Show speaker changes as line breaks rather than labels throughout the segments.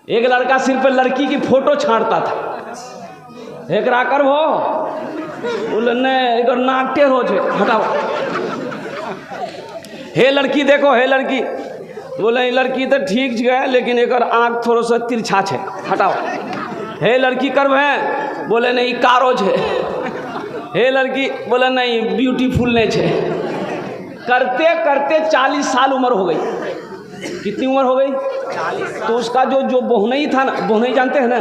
एक लड़का सिर पे लड़की की फोटो छांटता था। एक राकर वो बोले नहीं एक नाक टेढ़ हो छे, हटाओ। हे लड़की देखो, हे लड़की बोले लड़की तो ठीक है लेकिन एक आँख थोड़ा सा तिरछा छे, हटाओ। हे लड़की करब है, बोले नहीं कारो छे। हे लड़की बोले नहीं ब्यूटीफुल नहीं छे। करते करते 40 साल उम्र हो गई। कितनी उम्र हो गई? 40। तो उसका जो बोहनई था ना, बोहनई जानते हैं ना,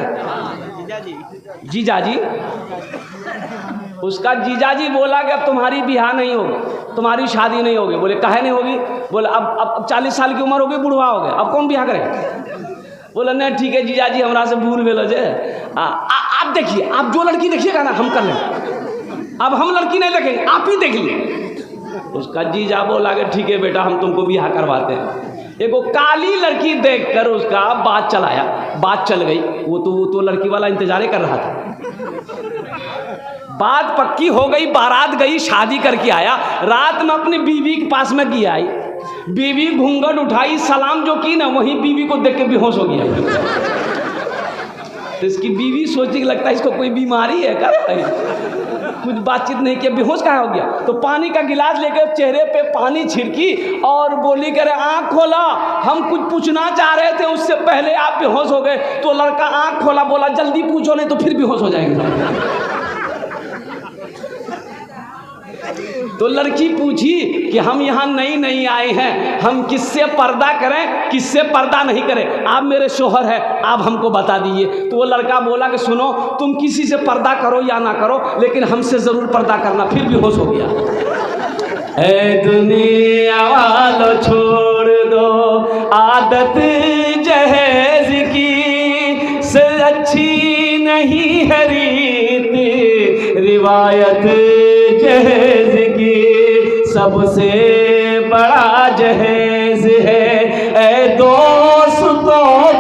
जीजाजी, उसका जीजाजी बोला कि अब तुम्हारी बियाह नहीं होगी, तुम्हारी शादी नहीं होगी। बोले काहे नहीं होगी? बोले अब 40 साल की उम्र हो गई, बुढ़वा हो गए, अब कौन बियाह करे? बोले नहीं ठीक है जीजाजी हमरा से भूल भेलो जे। आप देखिए, आप जो लड़की देखिएगा ना हम कर लेंगे, अब हम लड़की नहीं देखेंगे, आप ही देख लिए। उसका जीजा बोला कि ठीक है बेटा हम तुमको बियाह करवाते हैं। एगो काली लड़की देखकर उसका बात चलाया, बात चल गई। वो तो लड़की वाला इंतजार कर रहा था। बात पक्की हो गई, बारात गई, शादी करके आया। रात में अपनी बीवी के पास में गई, आई बीवी घूंघट उठाई, सलाम जो की ना वहीं बीवी को देख के बेहोश हो गया। तो इसकी बीवी सोची लगता है इसको कोई बीमारी है क्या, कुछ बातचीत नहीं किया, बेहोश कहाँ हो गया। तो पानी का गिलास लेकर चेहरे पे पानी छिड़की और बोली करे आँख खोला, हम कुछ पूछना चाह रहे थे उससे पहले आप बेहोश हो गए। तो लड़का आँख खोला, बोला जल्दी पूछो नहीं तो फिर बेहोश हो जाएंगे। तो लड़की पूछी कि हम यहाँ नई आए हैं, हम किससे पर्दा करें किससे पर्दा नहीं करें, आप मेरे शोहर हैं, आप हमको बता दीजिए। तो वो लड़का बोला कि सुनो तुम किसी से पर्दा करो या ना करो लेकिन हमसे ज़रूर पर्दा करना। फिर भी होश हो गया। ऐ दुनिया वालों छोड़ दो आदत जहेज की, से अच्छी नहीं है रीत रिवायत जहेज की, सबसे बड़ा जहेज है ऐ दोस्तों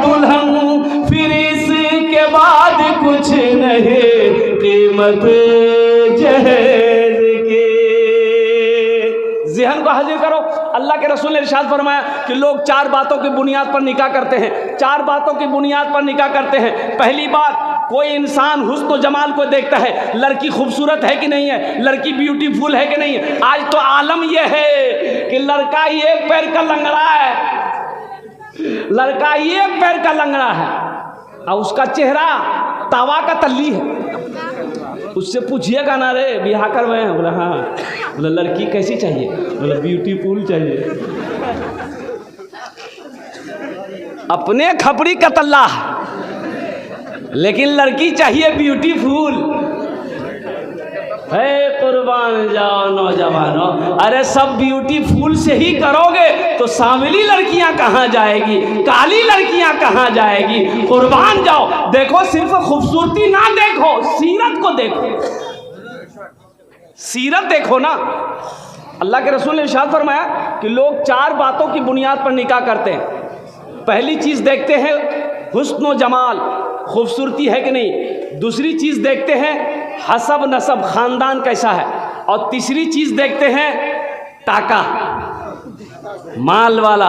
दुल्हन, फिर इसके बाद कुछ नहीं कीमत जहेज की। ज़हन को हाजिर करो। अल्लाह के रसूल ने इरशाद फरमाया कि लोग 4 बातों की बुनियाद पर निकाह करते हैं, 4 बातों की बुनियाद पर निकाह करते हैं। पहली बात, कोई इंसान हुस्न जमाल को देखता है, लड़की खूबसूरत है कि नहीं है, लड़की ब्यूटीफुल है कि नहीं है। आज तो आलम यह है कि लड़का एक पैर का लंगड़ा है, लड़का एक पैर का लंगड़ा है और उसका चेहरा तवा का तल्ली है। उससे पूछिएगा ना रे बियाह करवाए हैं? बोला हाँ। बोला लड़की कैसी चाहिए? बोला ब्यूटीफुल चाहिए। अपने खपड़ी का तल्ला लेकिन लड़की चाहिए ब्यूटीफुल। है कुर्बान जाओ नौजवानों, अरे सब ब्यूटीफुल से ही करोगे तो सांवली लड़कियां कहाँ जाएगी, काली लड़कियां कहाँ जाएगी? कुर्बान जाओ। देखो सिर्फ खूबसूरती ना देखो, सीरत को देखो, सीरत देखो ना। अल्लाह के रसूल ने इरशाद फरमाया कि लोग 4 बातों की बुनियाद पर निकाह करते हैं। पहली चीज़ देखते हैं हुस्न जमाल, खूबसूरती है कि नहीं। दूसरी चीज़ देखते हैं हसब नसब, ख़ानदान कैसा है। और तीसरी चीज़ देखते हैं टाका, माल वाला।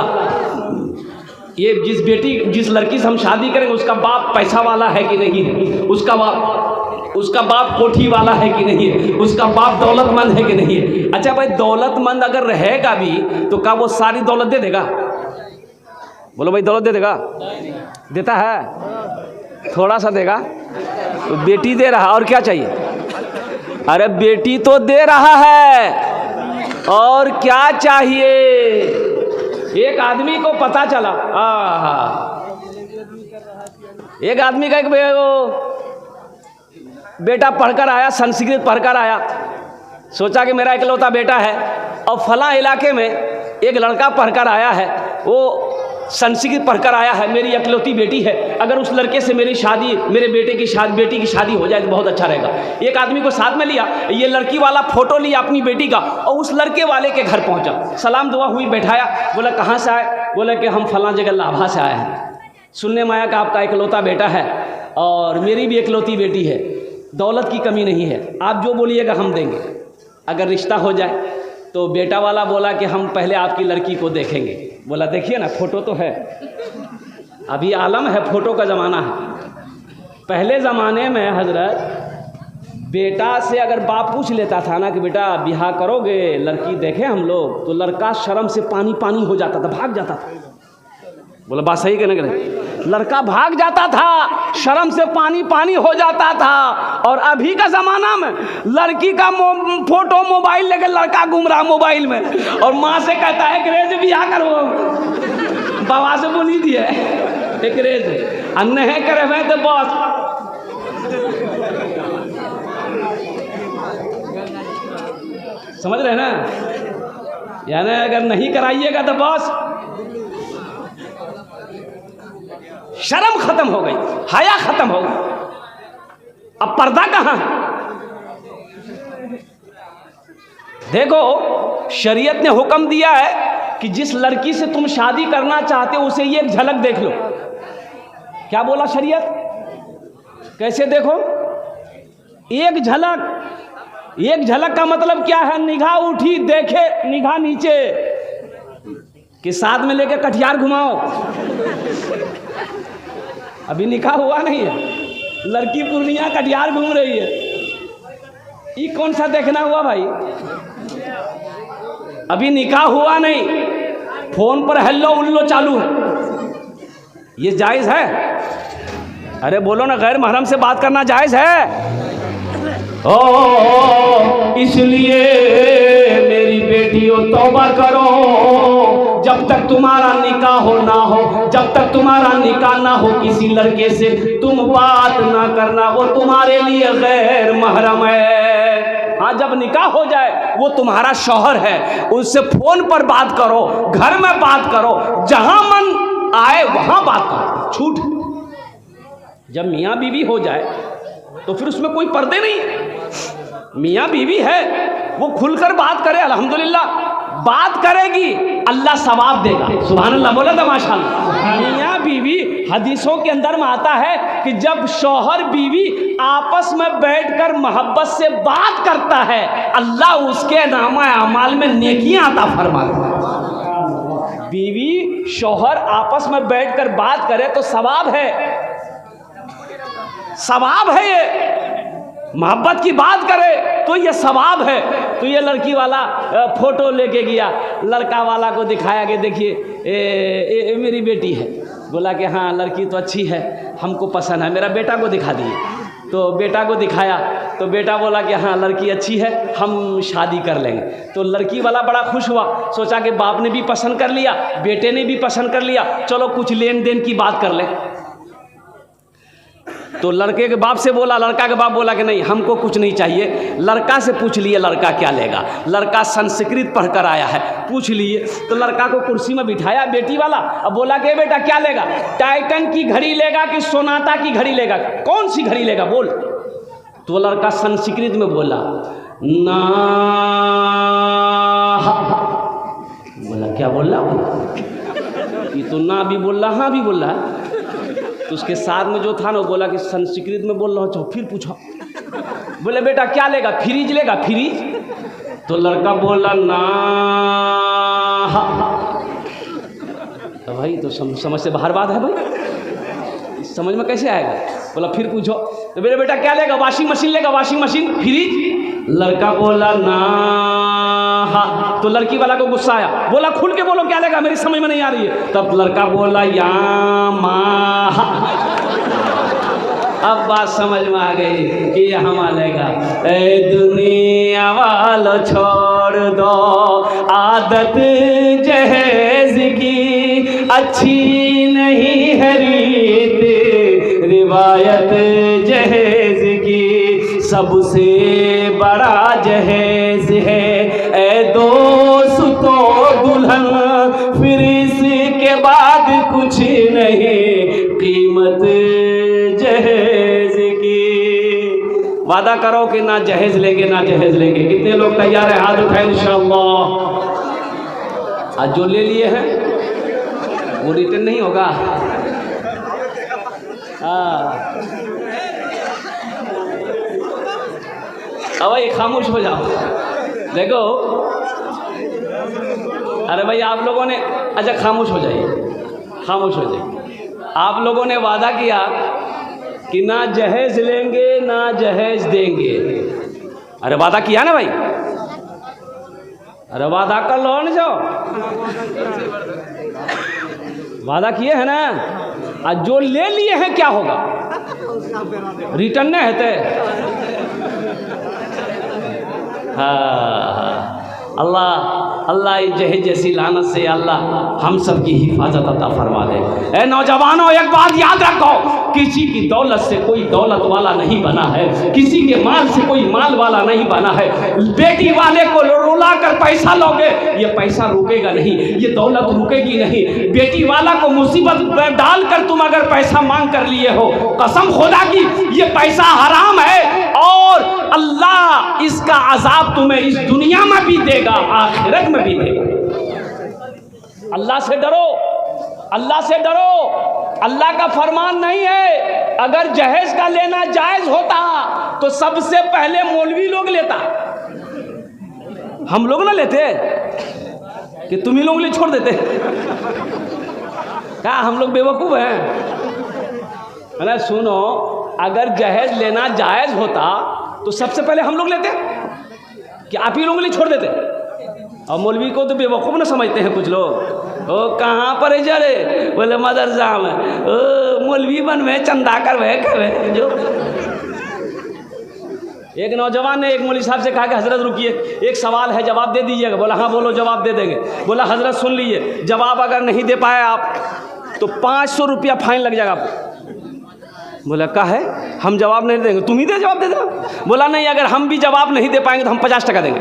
ये जिस लड़की से हम शादी करेंगे उसका बाप पैसा वाला है कि नहीं है, उसका बाप कोठी वाला है कि नहीं है, उसका बाप दौलतमंद है कि नहीं है। अच्छा भाई दौलतमंद अगर रहेगा भी तो क्या वो सारी दौलत दे देगा? बोलो भाई दौलत दे देगा? देता है? थोड़ा सा देगा। तो बेटी दे रहा, और क्या चाहिए? अरे बेटी तो दे रहा है और क्या चाहिए? एक आदमी को पता चला, एक आदमी का एक बेटा पढ़कर आया, संस्कृत पढ़कर आया, सोचा कि मेरा इकलौता बेटा है। और फला इलाके में एक लड़का पढ़कर आया है, वो संस्कृत पढ़कर आया है, मेरी इकलौती बेटी है, अगर उस लड़के से मेरी शादी, मेरे बेटी की शादी हो जाए तो बहुत अच्छा रहेगा। एक आदमी को साथ में लिया, ये लड़की वाला फ़ोटो लिया अपनी बेटी का और उस लड़के वाले के घर पहुंचा, सलाम दुआ हुई, बैठाया। बोला कहाँ से आए? बोला कि हम फलां जगह लाभा से आए हैं, सुनने में आया कि आपका इकलौता बेटा है और मेरी भी इकलौती बेटी है, दौलत की कमी नहीं है, आप जो बोलिएगा हम देंगे अगर रिश्ता हो जाए। तो बेटा वाला बोला कि हम पहले आपकी लड़की को देखेंगे। बोला देखिए ना फ़ोटो तो है, अभी आलम है, फ़ोटो का ज़माना है। पहले ज़माने में हजरत बेटा से अगर बाप पूछ लेता था ना कि बेटा ब्याह करोगे, लड़की देखें हम लोग, तो लड़का शर्म से पानी पानी हो जाता था, भाग जाता था। बोला बात सही कहने के, लड़का भाग जाता था, शर्म से पानी पानी हो जाता था। और अभी का ज़माना में लड़की का फोटो मोबाइल लेकर लड़का घूम रहा मोबाइल में, और माँ से कहता है अंग्रेज ब्याह करो, बाबा से बोली दिए अंग्रेज अन्य है करे मैं तो बस। समझ रहे ना, यानी अगर नहीं कराइएगा तो बस शर्म खत्म हो गई, हया खत्म हो गई। अब पर्दा कहाँ है? देखो शरीयत ने हुक्म दिया है कि जिस लड़की से तुम शादी करना चाहते हो उसे एक झलक देख लो। क्या बोला शरीयत? कैसे देखो? एक झलक। एक झलक का मतलब क्या है? निगाह उठी देखे, निगाह नीचे कि साथ में लेके कटिहार घुमाओ। अभी निकाह हुआ नहीं है, लड़की पूर्णिया कटिहार घूम रही है, ये कौन सा देखना हुआ भाई? अभी निकाह हुआ नहीं, फोन पर हेलो उल्लो चालू है, ये जायज़ है? अरे बोलो ना, गैर महरम से बात करना जायज़ है? ओ इसलिए मेरी बेटियों तौबा करो, जब तक तुम्हारा निकाह हो ना हो, जब तक तुम्हारा निकाह ना हो किसी लड़के से तुम बात ना करना, वो तुम्हारे लिए गैर महरम है। हाँ, जब निकाह हो जाए वो तुम्हारा शौहर है, उससे फोन पर बात करो, घर में बात करो, जहां मन आए वहां बात करो, छूट। जब मियाँ बीवी हो जाए तो फिर उसमें कोई पर्दे नहीं है। मियाँ बीवी है, वो खुलकर बात करे, अल्हम्दुलिल्लाह बात करेगी, अल्लाह सवाब देगा। सुभान अल्लाह बोला था माशाअल्लाह। मियाँ बीवी, हदीसों के अंदर में आता है कि जब शौहर बीवी आपस में बैठकर मोहब्बत से बात करता है, अल्लाह उसके नामा अमाल में नेकियां अता फरमाता है। बीवी शौहर आपस में बैठकर बात करे तो सवाब है, सवाब है। ये मोहब्बत की बात करे तो ये सवाब है। तो ये लड़की वाला फोटो लेके गया, लड़का वाला को दिखाया कि देखिए मेरी बेटी है। बोला कि हाँ लड़की तो अच्छी है, हमको पसंद है, मेरा बेटा को दिखा दिए। तो बेटा को दिखाया तो बेटा बोला कि हाँ लड़की अच्छी है, हम शादी कर लेंगे। तो लड़की वाला बड़ा खुश हुआ, सोचा कि बाप ने भी पसंद कर लिया, बेटे ने भी पसंद कर लिया, चलो कुछ लेन देन की बात कर ले। तो लड़के के बाप से बोला, लड़का के बाप बोला कि नहीं हमको कुछ नहीं चाहिए। लड़का से पूछ लिए लड़का क्या लेगा, लड़का संस्कृत पढ़ कर आया है, पूछ लिए। तो लड़का को कुर्सी में बिठाया बेटी वाला, अब बोला कि बेटा क्या लेगा, टाइटन की घड़ी लेगा कि सोनाटा की घड़ी लेगा, कौन सी घड़ी लेगा बोल। तो लड़का संस्कृत में बोला ना, बोला क्या बोल रहा, ये तो ना भी बोल रहा, हाँ भी बोल रहा है। तो उसके साथ में जो था ना वो बोला कि संस्कृत में बोल रहा हूँ, फिर पूछो। बोले बेटा क्या लेगा, फ्रिज लेगा, फ्रिज। तो लड़का बोला ना। तो भाई तो समझ से बाहर बात है भाई, समझ में कैसे आएगा। बोला फिर पूछो। तो मेरे बेटा क्या लेगा, वॉशिंग मशीन लेगा, वॉशिंग मशीन, फ्रिज। लड़का बोला ना। तो लड़की वाला को गुस्सा आया, बोला खुल के बोलो क्या लेगा, मेरी समझ में नहीं आ रही है। तब लड़का बोला या माँ। अब बात समझ में आ गई कि यहाँ लेगा। ए दुनिया वालों छोड़ दो आदत जहेज की, अच्छी नहीं है रीत रिवायत जहेज की, सबसे बड़ा जहेज है ए दोस्तों दुल्हन, फिर इसके बाद कुछ नहीं कीमत जहेज की। वादा करो कि ना जहेज लेंगे ना जहेज लेंगे। कितने लोग तैयार हैं, हाथ उठाएं इंशाअल्लाह। आज जो ले लिए हैं वो रिटर्न नहीं होगा। अब भाई खामोश हो जाओ। देखो अरे भाई आप लोगों ने, अच्छा खामोश हो जाइए, खामोश हो जाइए। आप लोगों ने वादा किया कि ना जहेज लेंगे ना जहेज देंगे। अरे वादा किया ना भाई, अरे वादा कर लो न जाओ, वादा किए हैं ना। और जो ले लिए हैं क्या होगा, रिटर्न नहीं है। हाँ, अल्लाह अल्लाह जहेज जैसी लानत से अल्लाह हम सब की हिफाजत अता फरमा दे। ए नौजवानों, एक बात याद रखो, किसी की दौलत से कोई दौलत वाला नहीं बना है, किसी के माल से कोई माल वाला नहीं बना है। बेटी वाले को रुला कर पैसा लोगे, ये पैसा रुकेगा नहीं, ये दौलत रुकेगी नहीं। बेटी वाला को मुसीबत में डालकर तुम अगर पैसा मांग कर लिए हो, कसम खुदा की ये पैसा हराम है और अल्लाह इसका अजाब तुम्हें इस दुनिया में भी देगा, आखिरत में भी देगा। अल्लाह से डरो, अल्लाह से डरो। अल्लाह का फरमान नहीं है। अगर जहेज का लेना जायज होता तो सबसे पहले मौलवी लोग लेता, हम लोग ना लेते कि तुम ही लोग ले छोड़ देते। क्या हम लोग बेवकूफ़ हैं? अरे सुनो, अगर जहेज लेना जायज होता तो सबसे पहले हम लोग लेते कि आप ही लोग ले छोड़ देते। और मौलवी को तो बेवकूफ़ ना समझते हैं कुछ लोग। ओ कहाँ पर है जरे, बोले मदरसा में। ओ मौलवी बन में चंदा करवे करवे जो। एक नौजवान ने एक मौलवी साहब से कहा कि हजरत रुकिए, एक सवाल है, जवाब दे दीजिएगा। बोला हाँ बोलो, जवाब दे देंगे। बोला हजरत सुन लीजिए, जवाब अगर नहीं दे पाए आप तो 500 रुपया फाइन लग जाएगा आपको। बोला का है, हम जवाब नहीं देंगे, तुम ही दे जवाब दे देना। बोला नहीं, अगर हम भी जवाब नहीं दे पाएंगे तो हम 50 टका देंगे।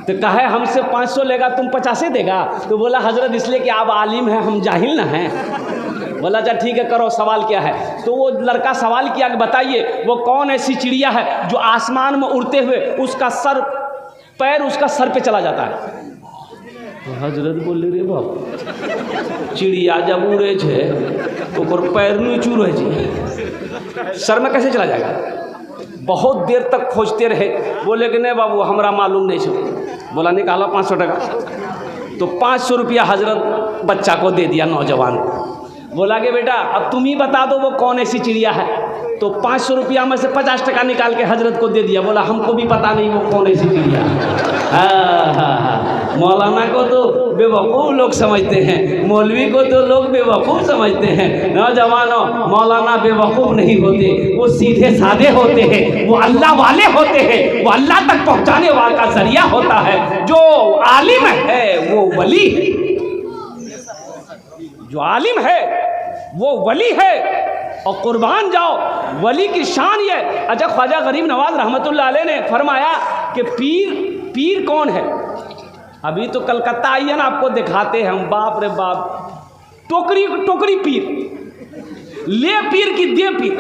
तो कहा है हमसे 500 लेगा, तुम 50 देगा। तो बोला हजरत इसलिए कि आप आलिम हैं, हम जाहिल ना हैं। बोला अच्छा ठीक है, करो, सवाल क्या है। तो वो लड़का सवाल किया कि बताइए वो कौन ऐसी चिड़िया है जो आसमान में उड़ते हुए उसका सर पैर उसका सर पे चला जाता है। तो हजरत बोले रे बाप, चिड़िया जब उड़े छे तो पैर नहीं चूर है, सर में कैसे चला जाएगा। बहुत देर तक खोजते रहे, बोले कि नहीं बाबू हमरा मालूम नहीं छे। बोला निकालो 500 टका। तो 500 रुपया हजरत बच्चा को दे दिया, नौजवान को। बोला कि बेटा अब तुम ही बता दो वो कौन ऐसी चिड़िया है। तो 500 रुपया में से 50 टका निकाल के हजरत को दे दिया। बोला हमको भी पता नहीं वो कौन ऐसी चिड़िया है। मौलाना को तो बेवकूफ़ लोग समझते हैं, मौलवी को तो लोग बेवकूफ़ समझते हैं। नौजवानों, मौलाना बेवकूफ़ नहीं होते, वो सीधे साधे होते हैं, वो अल्लाह वाले होते हैं, वो अल्लाह तक पहुँचाने वाला का जरिया होता है। जो आलिम है वो वली है, जो आलिम है वो वली है। और कुर्बान जाओ, वली की शान ये। अच्छा, ख्वाजा गरीब नवाज रहमतुल्लाह अलैह ने फरमाया कि पीर कौन है। अभी तो कलकत्ता आई है ना, आपको दिखाते हैं हम, बाप रे बाप, टोकरी पीर, ले पीर की दे पीर।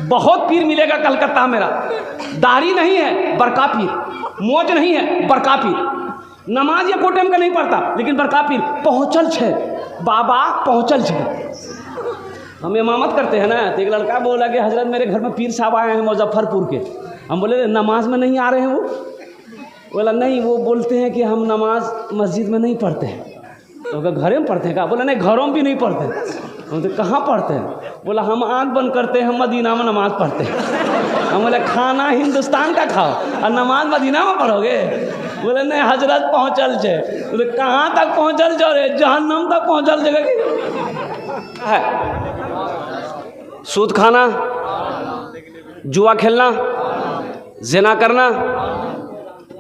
बहुत पीर मिलेगा कलकत्ता मेरा। दाढ़ी नहीं है, बरका पीर। मोच नहीं है, बरका पीर। नमाज या को टाइम का नहीं पढ़ता, लेकिन बरका पीर पहुँचल छे, बाबा पहुँचल छे। हम इमामत करते हैं ना, तो एक लड़का बोला कि हजरत मेरे घर में पीर साहब आए हैं मुजफ्फरपुर के। हम बोले नमाज में नहीं आ रहे हैं वो। बोला नहीं, वो बोलते हैं कि हम नमाज मस्जिद में नहीं पढ़ते हैं। तो घर में पढ़ते हैं का? बोला नहीं, घरों में भी नहीं पढ़ते। हम तो कहाँ पढ़ते हैं? बोला हम आँख बंद करते हैं, मदीना में नमाज पढ़ते हैं। हम बोले खाना हिंदुस्तान का खाओ और नमाज मदीना में पढ़ोगे? बोले नहीं हजरत पहुँचल छे। बोले कहाँ तक पहुँचल छो रे? जहन्नम तक पहुँचल जगह है। सूद खाना, जुआ खेलना, ज़िना करना,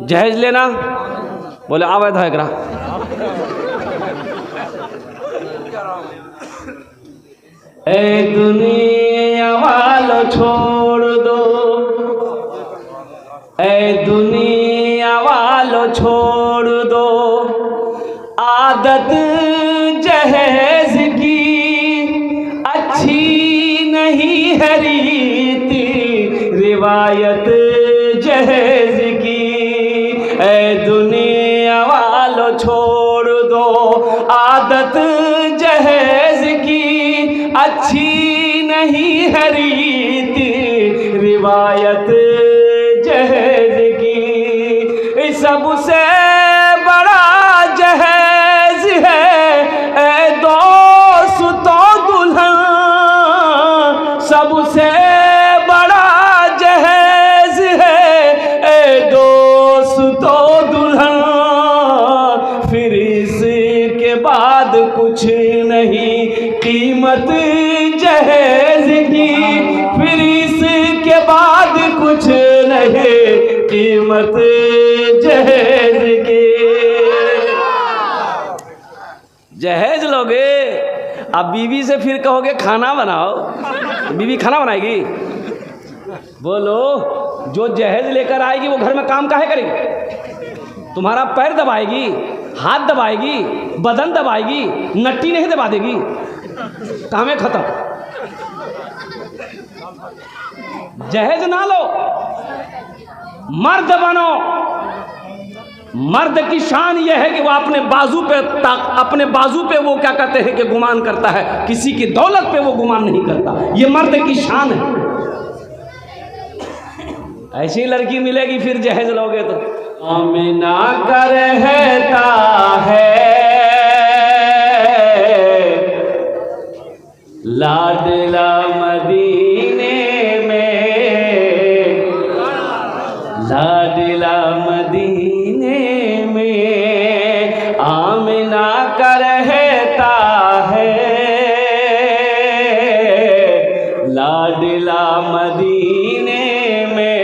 जहेज लेना, बोले अवैध है एकरा। ए दुनिया वालों छोड़ दो, ए दुनिया वालों छोड़ दो, आदत जहेज की अच्छी नहीं है रीति, रिवायत जहेज की। ए दुनिया वालों छोड़ दो, आदत जहेज की अच्छी नहीं है रीति, रिवायत जहेज की। सबसे बड़ा जहेज है ए नहीं कीमत जहेज की, फिर इसके बाद कुछ नहीं कीमत जहेज की। जहेज लोगे, अब बीवी से फिर कहोगे खाना बनाओ, बीवी खाना बनाएगी? बोलो, जो जहेज लेकर आएगी वो घर में काम काहे करेगी? तुम्हारा पैर दबाएगी, हाथ दबाएगी, बदन दबाएगी, नट्टी नहीं दबा देगी, काम खत्म। जहेज ना लो, मर्द बनो। मर्द की शान यह है कि वो अपने बाजू पे वो क्या कहते हैं कि गुमान करता है, किसी की दौलत पे वो गुमान नहीं करता। ये मर्द की शान है। ऐसी लड़की मिलेगी फिर जहेज लोगे तो। आमिना का रहता है लाडला मदीने में, लाडला मदीने में आमिना का रहता है, लाडला मदीने में,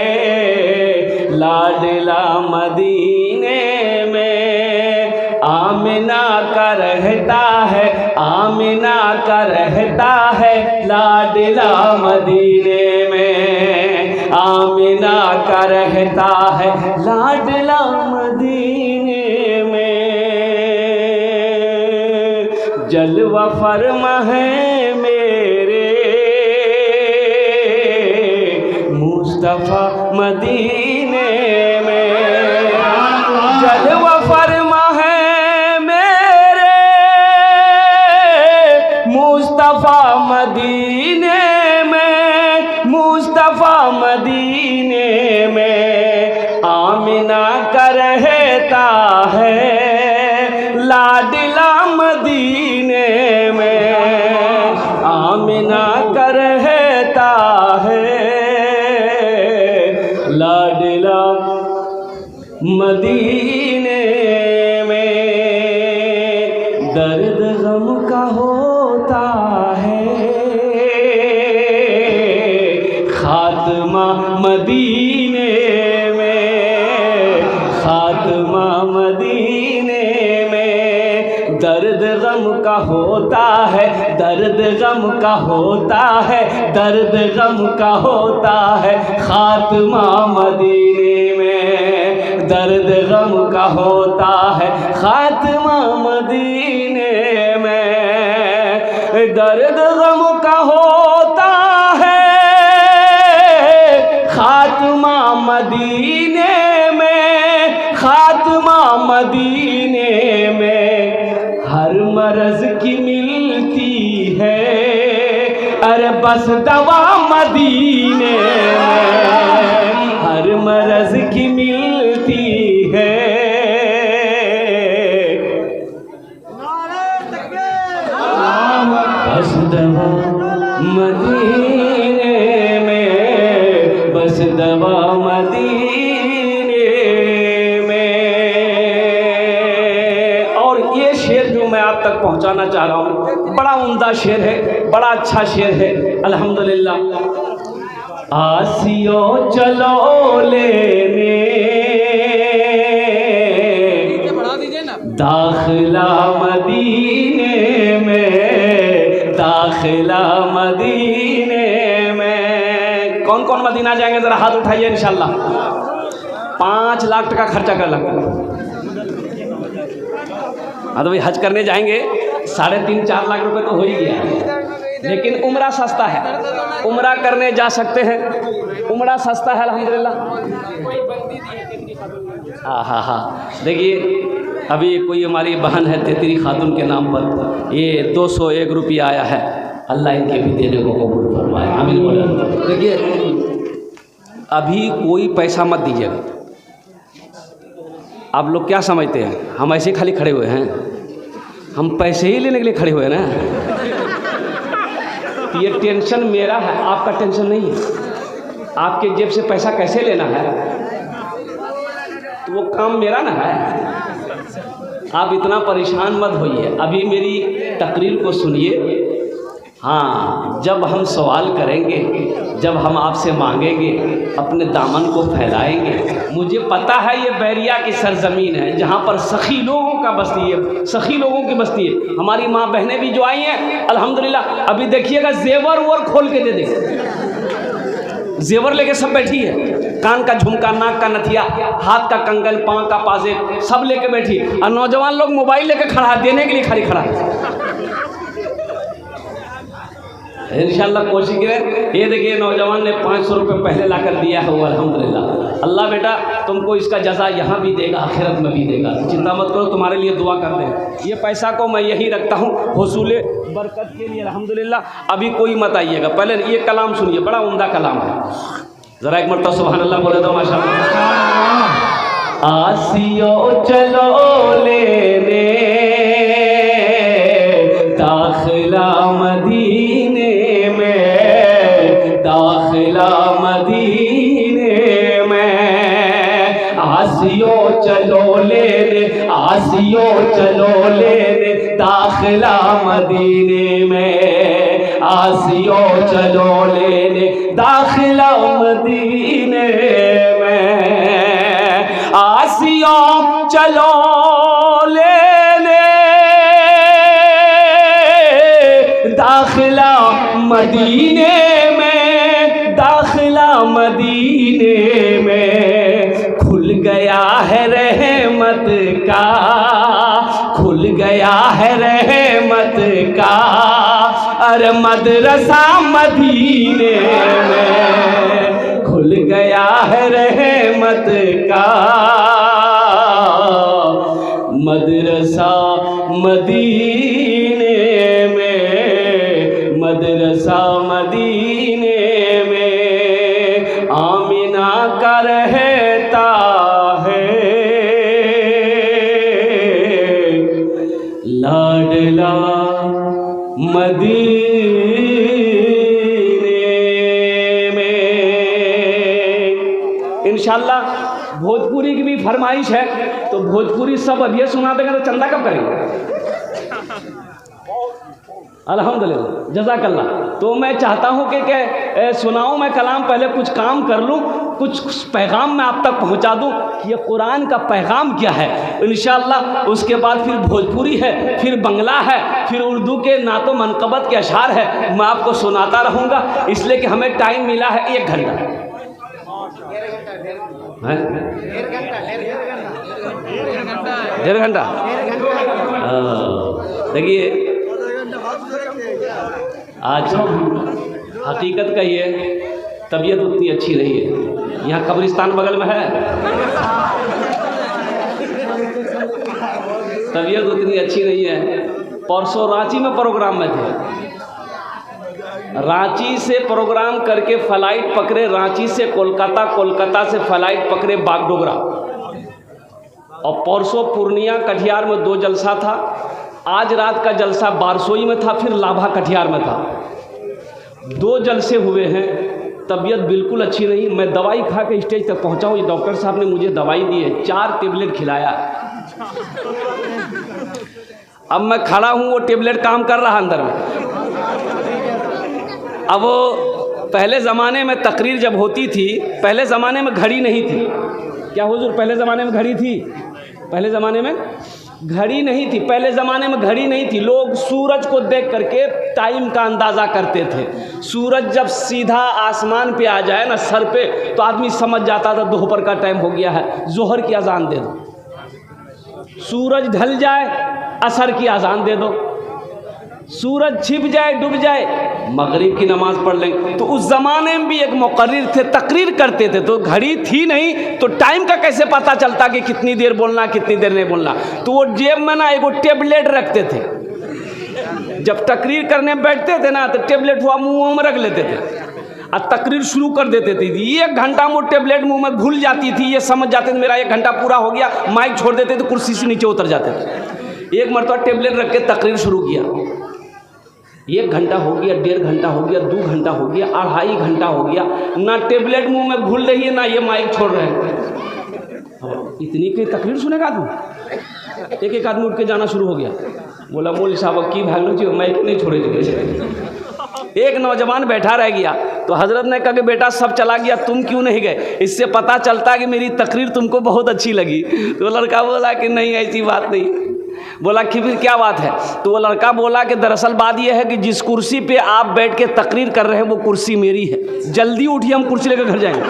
लाडला मदीने में आमिना का रहता है, आमिना का रहता है लाडला मदीने में, आमिना का रहता है लाडला मदीने में। जलवा फरमा है मेरे मुस्तफा मदीने में, जलवा फरमा है मेरे मुस्तफा मदीने में, मुस्तफा मदीने में आमिना का रहता है लाडला मदीने में, आमिना का रहता है लाडला मदीने में। दर्द गम का होता है खात्मा मदीने में, खात्मा मदीने में। दर्द गम का होता है, दर्द गम का होता है, दर्द गम का होता है खात्मा मदीने में, दर्द गम का होता है खात्मा मदीने में। दर्द गम का होता है खात्मा मदीने में, खात्मा मदीने में। हर मर्ज की मिलती है अरे बस दवा मदीने में, हर मर्ज की मिलती है बस दवा मदीने में, बस दवा मदीने में। और ये शेर जो मैं आप तक पहुंचाना चाह रहा हूँ, बड़ा उम्दा शेर है, बड़ा अच्छा शेर है अल्हम्दुलिल्लाह। आसियो चलो लेने दाखिला मदीने में, दाखिला मदीने में। कौन कौन मदीना जाएंगे जरा हाथ उठाइए इंशाल्लाह। 5 लाख टका खर्चा कर लगा। हाँ तो भाई हज करने जाएंगे 3.5-4 लाख रुपए तो हो ही गया, लेकिन उम्रा सस्ता है, उम्रा करने जा सकते हैं, उम्रा सस्ता है अल्हम्दुलिल्लाह। हाँ देखिए अभी कोई हमारी बहन है तेतरी खातून के नाम पर, ये 201 रुपया आया है, अल्लाह इनके भी देने को कबूल फरमाए, आमीन बोले। देखिए अभी कोई पैसा मत दीजिएगा। आप लोग क्या समझते हैं हम ऐसे खाली खड़े हुए हैं? हम पैसे ही लेने के लिए खड़े हुए हैं ना। ये टेंशन मेरा है, आपका टेंशन नहीं है। आपके जेब से पैसा कैसे लेना है तो वो काम मेरा ना है। आप इतना परेशान मत होइए। अभी मेरी तकरीर को सुनिए। हाँ, जब हम सवाल करेंगे, जब हम आपसे मांगेंगे, अपने दामन को फैलाएंगे। मुझे पता है ये बैरिया की सरजमीन है जहाँ पर सखी लोगों का बस्ती है, सखी लोगों की बस्ती है। हमारी माँ बहनें भी जो आई हैं अल्हम्दुलिल्लाह, अभी देखिएगा जेवर वोर खोल के दे देंगे, जेवर लेके सब बैठी है, कान का झुमका, नाक का नथिया, हाथ का कंगन, पाँव का पाजेब सब लेके बैठी, और नौजवान लोग मोबाइल लेके खड़ा देने के लिए खाली खड़ा है। इंशाल्लाह कोशिश करें। ये देखिए नौजवान ने 500 रुपये पहले ला कर दिया है वो, अल्हम्दुलिल्लाह। अल्लाह बेटा तुमको इसका जज़ा यहाँ भी देगा, आखिरत में भी देगा, चिंता मत करो, तुम्हारे लिए दुआ कर दें। ये पैसा को मैं यही रखता हूँ हुसूले बरकत के लिए, अल्हम्दुलिल्लाह। अभी कोई मत आइएगा, पहले ये कलाम सुनिए, बड़ा उम्दा कलाम है, ज़रा एक मरतबा सुभान अल्लाह बोले दो माशाअल्लाह। आसियो चलो लेने दाखिला मदीने में, दाखिला मदीने में। आसियो चलो लेने, आसियो चलो लेने दाखिला मदीने में, आसियो चलो लेने दाखिला मदीने में। आसियो चलो लेने दाखिला मदीने में, दाखिला मदीने में। खुल गया है रहमत का, खुल गया है रहमत का, अरे मदरसा मदीने में। खुल गया है रहमत का मदरसा मदीने में, मदरसा मदीने में। आमिना का रहता है लाडला मदीने में। इंशाल्लाह भोजपुरी की भी फरमाइश है, तो भोजपुरी सब अभी सुना देंगे तो चंदा कब करेंगे? अल्हम्दुलिल्लाह, जज़ाकल्लाह। तो मैं चाहता हूँ कि सुनाऊँ मैं कलाम, पहले कुछ काम कर लूँ, कुछ पैगाम मैं आप तक पहुँचा दूँ कि ये कुरान का पैगाम क्या है। इंशाअल्लाह उसके बाद फिर भोजपुरी है, फिर बंगला है, फिर उर्दू के नातो मनकबत के अशार है, मैं आपको सुनाता रहूँगा, इसलिए कि हमें टाइम मिला है 1 घंटा। डेढ़ घंटा देखिए, आज हकीकत कहिए तबीयत उतनी अच्छी नहीं है। यहाँ कब्रिस्तान बगल में है, तबीयत उतनी अच्छी नहीं है। परसों रांची में प्रोग्राम में थे, रांची से प्रोग्राम करके फ़्लाइट पकड़े रांची से कोलकाता, कोलकाता से फ़्लाइट पकड़े बागडोगरा, और परसों पूर्णिया कटिहार में 2 जलसा था। आज रात का जलसा बारसोई में था, फिर लाभा कटिहार में था। 2 जलसे हुए हैं, तबीयत बिल्कुल अच्छी नहीं। मैं दवाई खा के स्टेज तक पहुंचा हूँ, डॉक्टर साहब ने मुझे दवाई दी है, 4 टेबलेट खिलाया। अब मैं खड़ा हूँ, वो टेबलेट काम कर रहा अंदर में। अब वो पहले ज़माने में तकरीर जब होती थी, पहले ज़माने में घड़ी नहीं थी। क्या हुजूर पहले ज़माने में घड़ी थी? पहले ज़माने में घड़ी नहीं थी, पहले ज़माने में घड़ी नहीं थी। लोग सूरज को देख करके टाइम का अंदाज़ा करते थे। सूरज जब सीधा आसमान पे आ जाए ना सर पे, तो आदमी समझ जाता था दोपहर का टाइम हो गया है, जोहर की अजान दे दो। सूरज ढल जाए, असर की अजान दे दो। सूरज छिप जाए, डूब जाए, मगरिब की नमाज़ पढ़ लेंगे। तो उस ज़माने में भी एक मुक़र्रिर थे, तकरीर करते थे, तो घड़ी थी नहीं, तो टाइम का कैसे पता चलता कि कितनी देर बोलना, कितनी देर नहीं बोलना। तो वो जेब में ना एक टेबलेट रखते थे, जब तकरीर करने बैठते थे ना, तो टेबलेट हुआ मुँह में रख लेते थे और तकरीर शुरू कर देते थे। 1 घंटा में वो टेबलेट मुँह में घुल जाती थी, ये समझ जाते थे मेरा 1 घंटा पूरा हो गया, माइक छोड़ देते थे, कुर्सी से नीचे उतर जाते थे। एक मरतबा टेबलेट रख के तकरीर शुरू किया। 1 घंटा हो गया, 1.5 घंटा हो गया, 2 घंटा हो गया, 2.5 घंटा हो गया, ना टेबलेट मुंह में घुल रही है, ना ये माइक छोड़ रहे हैं। इतनी की तकरीर सुनेगा तू? एक आदमी उठ के जाना शुरू हो गया। बोला मौलवी साहब की भाग लो जी, मैं नहीं छोड़े जी। एक नौजवान बैठा रह गया तो हजरत ने कहा कि बेटा सब चला गया, तुम क्यों नहीं गए? इससे पता चलता है कि मेरी तकरीर तुमको बहुत अच्छी लगी। तो लड़का बोला कि नहीं ऐसी बात नहीं। बोला कि फिर क्या बात है? तो वो लड़का बोला कि दरअसल बात यह है कि जिस कुर्सी पे आप बैठ के तकरीर कर रहे हैं वो कुर्सी मेरी है, जल्दी उठिए हम कुर्सी लेकर घर जाएंगे।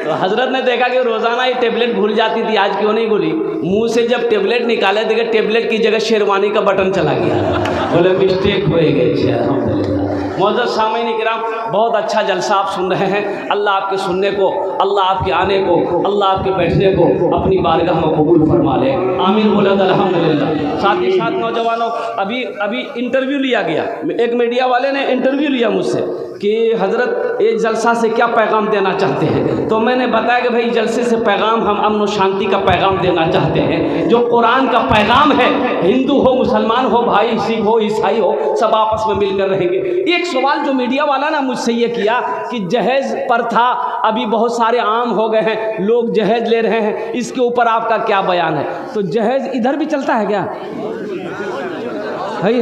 तो हजरत ने देखा कि रोज़ाना ये टेबलेट भूल जाती थी, आज क्यों नहीं भूली? मुंह से जब टेबलेट निकाले देखा टेबलेट की जगह शेरवानी का बटन चला गया। बोले मिस्टेक हो गई। मौजूद सामीन किराम, बहुत अच्छा जलसा आप सुन रहे हैं। अल्लाह आपके सुनने को, अल्लाह आपके आने को, अल्लाह आपके बैठने को अपनी बारगाह में कबूल फरमा ले। आमीन बोला अल्हम्दुलिल्लाह। साथ ही साथ नौजवानों, अभी इंटरव्यू लिया गया, एक मीडिया वाले ने इंटरव्यू लिया मुझसे कि हज़रत ये जलसा से क्या पैगाम देना चाहते हैं। तो मैंने बताया कि भाई जलसे से पैगाम हम अमन और शांति का पैगाम देना चाहते हैं, जो कुरान का पैगाम है। हिंदू हो, मुसलमान हो, भाई सिख हो, ईसाई हो, सब आपस में मिलकर रहेंगे। एक सवाल जो मीडिया वाला ना मुझसे ये किया कि जहेज़ पर था, अभी बहुत सारे आम हो गए हैं, लोग जहेज़ ले रहे हैं, इसके ऊपर आपका क्या बयान है? तो जहेज़ इधर भी चलता है क्या? है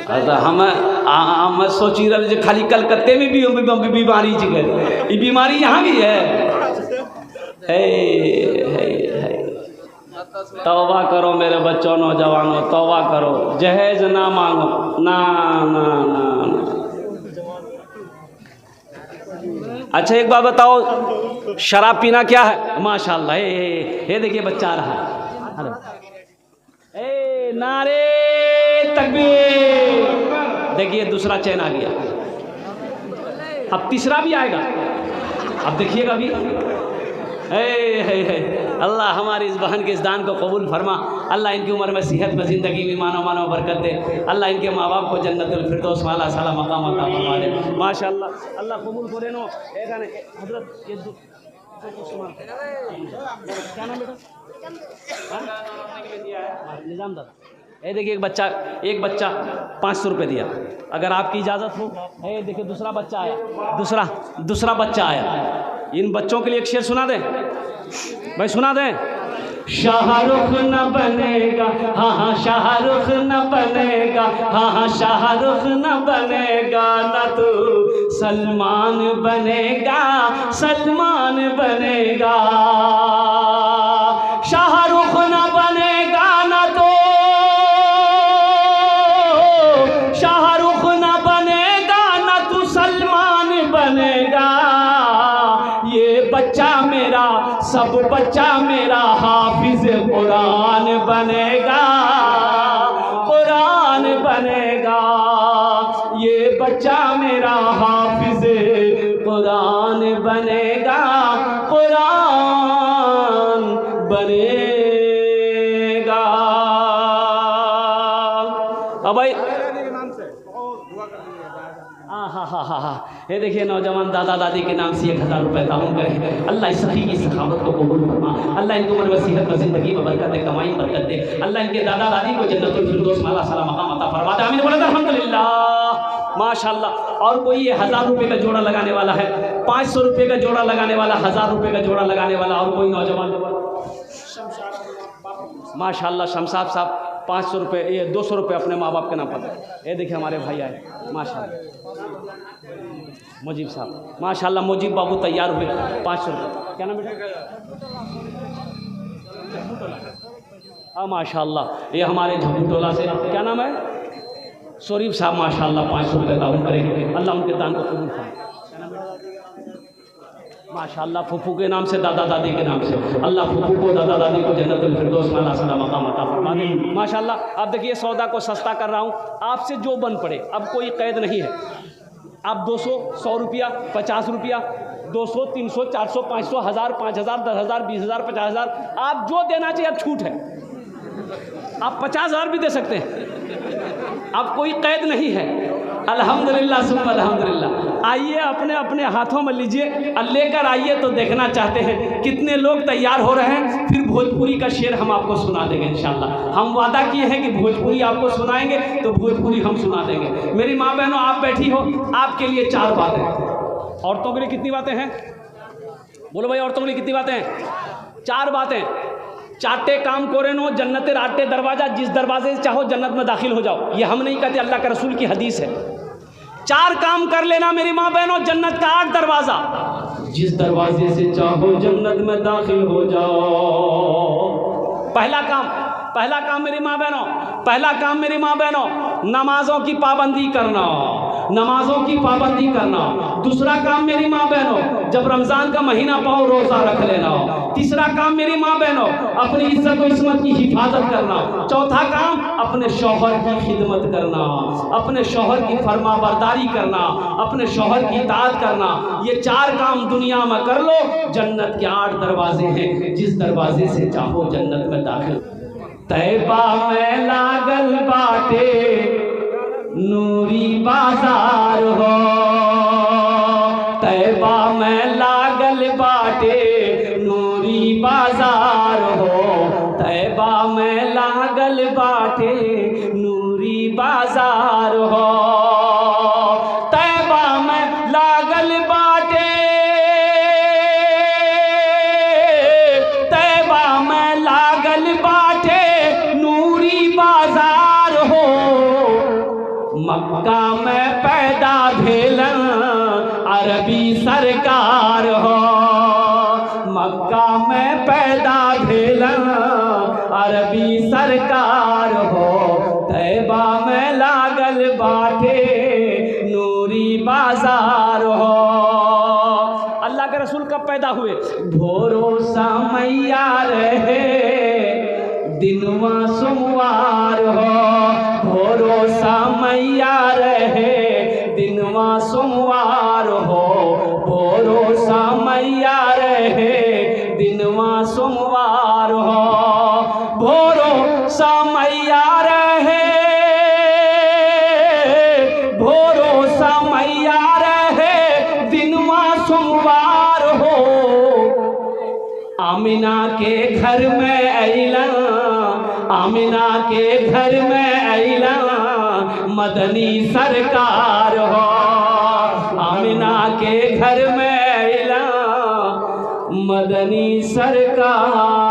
हम सोची रहे जो खाली कलकत्ते में भी बीमारी गए, ये बीमारी यहाँ भी है। तौबा करो मेरे बच्चों, नौजवानों, तौबा करो, जहेज ना मांगो, ना ना ना ना। अच्छा एक बात बताओ, शराब पीना क्या है? माशाल्लाह, ये देखिए बच्चा आ रहा है। ए नारे तकबीर। देखिए दूसरा चैन आ गया, अब तीसरा भी आएगा। अब देखिएगा अभी। अल्लाह हमारी इस बहन के इस दान को कबूल फरमा। अल्लाह इनकी उम्र में सेहत में ज़िंदगी में मानो बरकत दे। अल्लाह इनके माँ बाप को जन्नतुल फिरदौस वाला साला मकाम अता फरमा दे। माशाअल्लाह, अल्लाह कबूल करे। नो हज़रत ये क्या नाम बेटा? निज़ाम दादा। ये देखिए एक बच्चा 500 रुपये दिया, अगर आपकी इजाज़त हो। ये देखिए दूसरा बच्चा आया, दूसरा बच्चा आया। इन बच्चों के लिए एक शेर सुना दें भाई, सुना दें। शाहरुख न बनेगा, हाँ हाँ शाहरुख न बनेगा, हाँ हाँ शाहरुख न बनेगा, न तू सलमान बनेगा, सलमान बनेगा। शाहरुख न बनेगा, न तो शाहरुख न बनेगा, न तू सलमान बनेगा। ये बच्चा मेरा, सब बच्चा मेरा हाफिज कुरान बनेगा, कुरान बनेगा। ये बच्चा मेरा हाफिज कुरान बनेगा, कुरान बनेगा। अब भाई हाँ, ये देखिए नौजवान दादा दादी के नाम से 1000 रुपये ताउन करें। अल्लाह इस सही की सखावत को कबूल फरमा। अल्लाह इनकी उम्र में सेहत में ज़िंदगी में बरकत दे, कमाई में बरकत दे। अल्लाह इनके दादा दादी को जन्नतुल फिरदौस वाला साला मकाम अता फरमा दे। आमीन बोला अल्हम्दुलिल्लाह। माशाअल्लाह। और कोई ये 1000 रुपये का जोड़ा लगाने वाला है, 500 रुपये का जोड़ा लगाने वाला, 1000 रुपये का जोड़ा लगाने वाला, और कोई नौजवान? माशाअल्लाह शमशाद साहब 500 रुपये, ये 200 रुपये अपने माँ बाप के नाम पर। ये देखिए हमारे भाई आए माशाअल्लाह। मुजीब साहब माशाअल्लाह, मुजीब बाबू तैयार हुए 500 रुपये। क्या नाम बेटा? हाँ माशाअल्लाह, ये हमारे झब्बू टोला से, क्या नाम है? शरीफ साहब माशाअल्लाह 500 रुपये दान करेंगे। अल्लाह उनके दान को कबूल फरमाए। माशाअल्लाह फूफू के नाम से, दादा दादी के नाम से, अल्लाह फूफू को, दादा दादी को जन्नतुल फिरदौस वाला साला मकाम अता फरमा दे। माशाअल्लाह। अब देखिए सौदा को सस्ता कर रहा हूँ, आपसे जो बन पड़े, अब कोई कैद नहीं है। आप 200, 100 रुपया, 50 रुपया, 200, 300, 400, 500, 1000, 5000, 10,000, 20,000, 50,000, आप जो देना चाहिए, अब छूट है। आप 50,000 भी दे सकते हैं, अब कोई कैद नहीं है। अल्हम्दुलिल्लाह सुम्मा अल्हम्दुलिल्लाह। आइए अपने अपने हाथों में लीजिए और लेकर आइए। तो देखना चाहते हैं कितने लोग तैयार हो रहे हैं। फिर भोजपुरी का शेर हम आपको सुना देंगे इंशाअल्लाह। हम वादा किए हैं कि भोजपुरी आपको सुनाएंगे, तो भोजपुरी हम सुना देंगे। मेरी माँ बहनों, आप बैठी हो, आपके लिए 4 बातें। औरतों के लिए कितनी बातें हैं? बोलो भाई औरतों के लिए कितनी बातें? 4 बातें। चाटे काम कोरे नो जन्नत राटे दरवाजा, जिस दरवाजे से चाहो जन्नत में दाखिल हो जाओ। ये हम नहीं कहते, अल्लाह के रसूल की हदीस है। 4 काम कर लेना मेरी माँ बहनों, जन्नत का 8 दरवाजा, जिस दरवाजे से चाहो जन्नत में दाखिल हो जाओ। पहला काम मेरी माँ बहनों, पहला काम मेरी माँ बहनों, नमाजों की पाबंदी करना, नमाजों की पाबंदी करना। दूसरा काम मेरी माँ बहनों, जब रमजान का महीना पाओ रोजा रख लेना। तीसरा काम मेरी माँ बहनों, अपनी इज्जत और इस्मत की हिफाजत करना। चौथा काम, अपने शौहर की खिदमत करना, अपने शौहर की फरमाबरदारी करना, अपने शौहर की इताअत करना। ये 4 काम दुनिया में कर लो, जन्नत के 8 दरवाजे हैं, जिस दरवाजे से चाहो जन्नत में दाखिल। तैबा में लागल बाटे नूरी बाजार हो, तैबा में लागल बाटे नूरी बाजार हो, तैबा में लागल बाटे नूरी बाजार हो, तैबा में लागल बाटे, तैबा में लागल बाटे नूरी बाजार हो। मक्का में पैदा भेलन अरबी सरकार हो, मक्का में पैदा भेलन अरबी सरकार हो, तैबा में लागल बाटे नूरी बाजार हो। अल्लाह के रसूल कब पैदा हुए? भोरो समैया रहे दिनवा सोमवार हो, भोरो समैया रहे दिनवा सोमवार हो, भोरो समैया रहे दिनवा सोमवार हो, भोरो समैया रहे, भोरो समैया रहे दिनवा सोमवार हो। आमिना के घर में अइला, आमिना के घर में अइला मदनी सरकार हो, आमिना के घर में अइला मदनी सरकार।